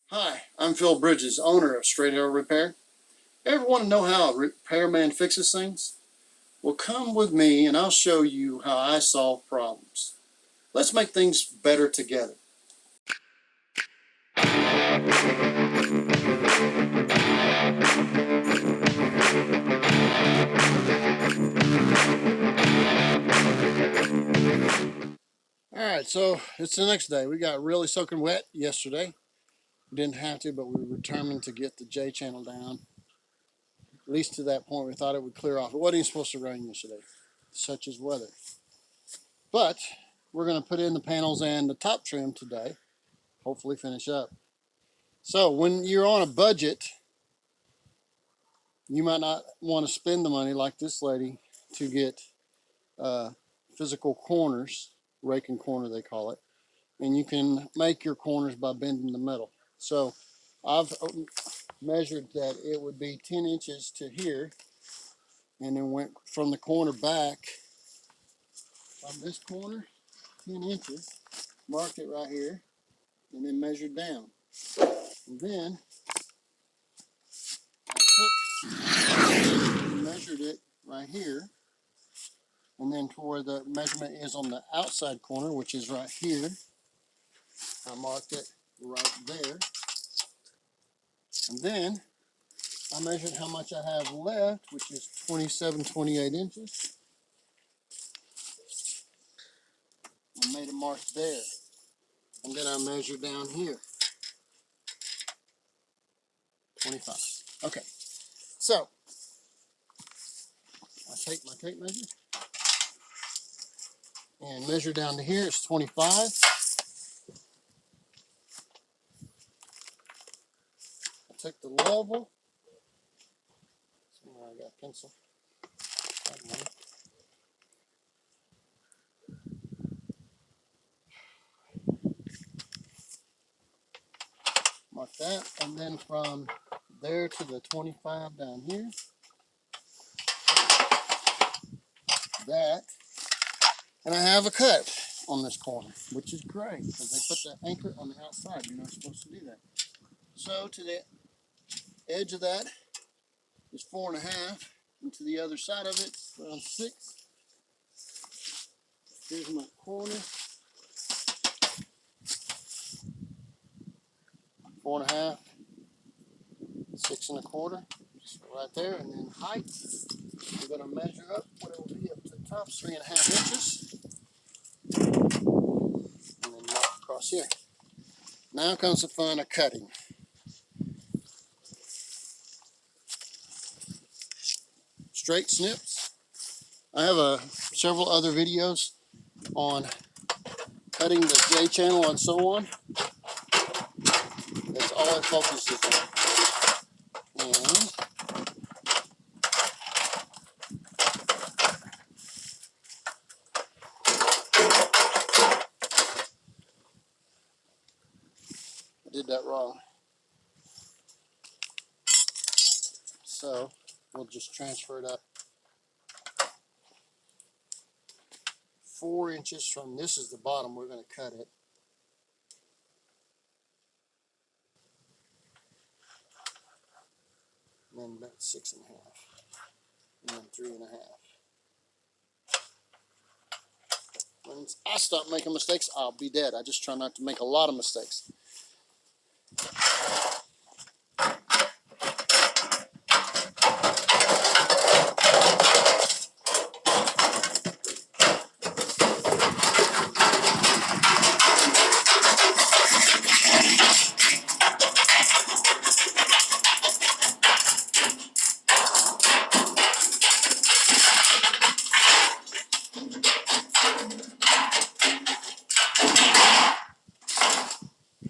Hi, I'm Phil Bridges, owner of Straight Arrow Repair. Ever want to know how a repairman fixes things? Well, come with me and I'll show you how I solve problems. Let's make things better together. All right, so it's the next day. We got really soaking wet yesterday. We didn't have to, but we were determined to get the J channel down. At least to that point, we thought it would clear off. It wasn't even supposed to rain yesterday, such as weather. But we're going to put in the panels and the top trim today. Hopefully finish up. So when you're on a budget, you might not want to spend the money like this lady to get physical corners, rake and corner they call it, and you can make your corners by bending the metal. So I've measured that it would be 10 inches to here, and then went from the corner back on this corner 10 inches, marked it right here, and then measured down. And then I measured it right here, and then to where the measurement is on the outside corner, which is right here, I marked it right there. And then I measured how much I have left, which is 28 inches. I made a mark there. And then I measured down here, 25. Okay, so I take my tape measure and measure down to here. It's 25. I took the level. Somewhere I got a pencil. Mark that, and then from there to the 25 down here, that, and I have a cut on this corner, which is great because they put the anchor on the outside. You're not supposed to do that. So to the edge of that is 4.5, and to the other side of it, around 6. Here's my corner, 4.5, 6.25, just right there. And then height, we're going to measure up what it will be up to the top, 3.5 inches, and then mark across here. Now comes the fun of cutting. Straight snips. I have several other videos on cutting the J channel and so on. That's all it focuses on. And I did that wrong. So we'll just transfer it up 4 inches from this is the bottom. We're going to cut it. And then about 6.5. And then 3.5. When I stop making mistakes, I'll be dead. I just try not to make a lot of mistakes.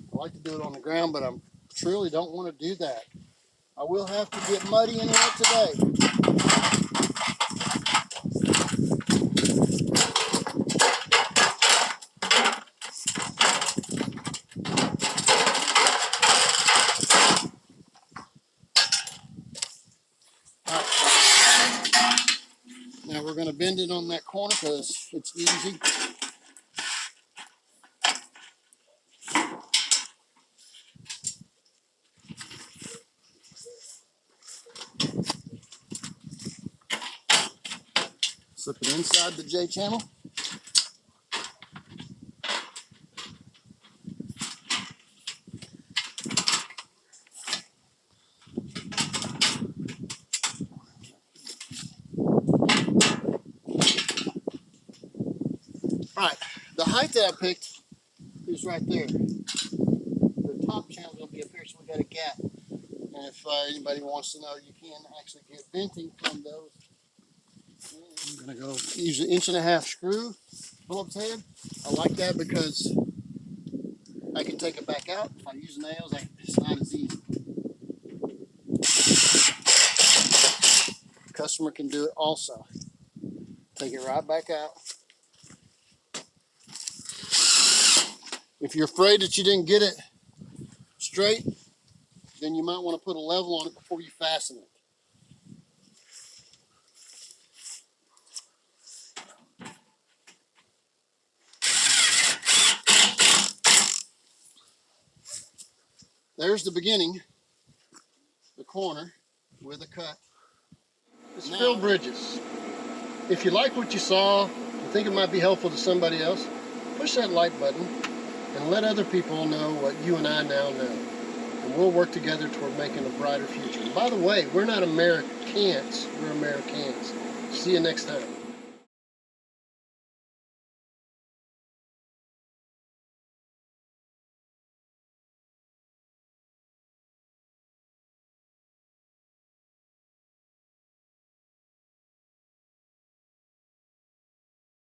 I like to do it on the ground, but I truly don't want to do that. I will have to get muddy in it today. Now we're going to bend it on that corner because it's easy. Slip it inside the J channel. All right, the height that I picked is right there. The top channel is going to be up here, so we got a gap. And if anybody wants to know, you can actually get venting from those. I'm going to go use an 1.5-inch screw, Phillips head. I like that because I can take it back out. If I use nails, it's not as easy. The customer can do it also. Take it right back out. If you're afraid that you didn't get it straight, then you might want to put a level on it before you fasten it. There's the beginning, the corner with a cut. It's Phil Bridges. If you like what you saw, you think it might be helpful to somebody else, push that like button and let other people know what you and I now know. And we'll work together toward making a brighter future. And by the way, we're not Americans, we're Americans. See you next time.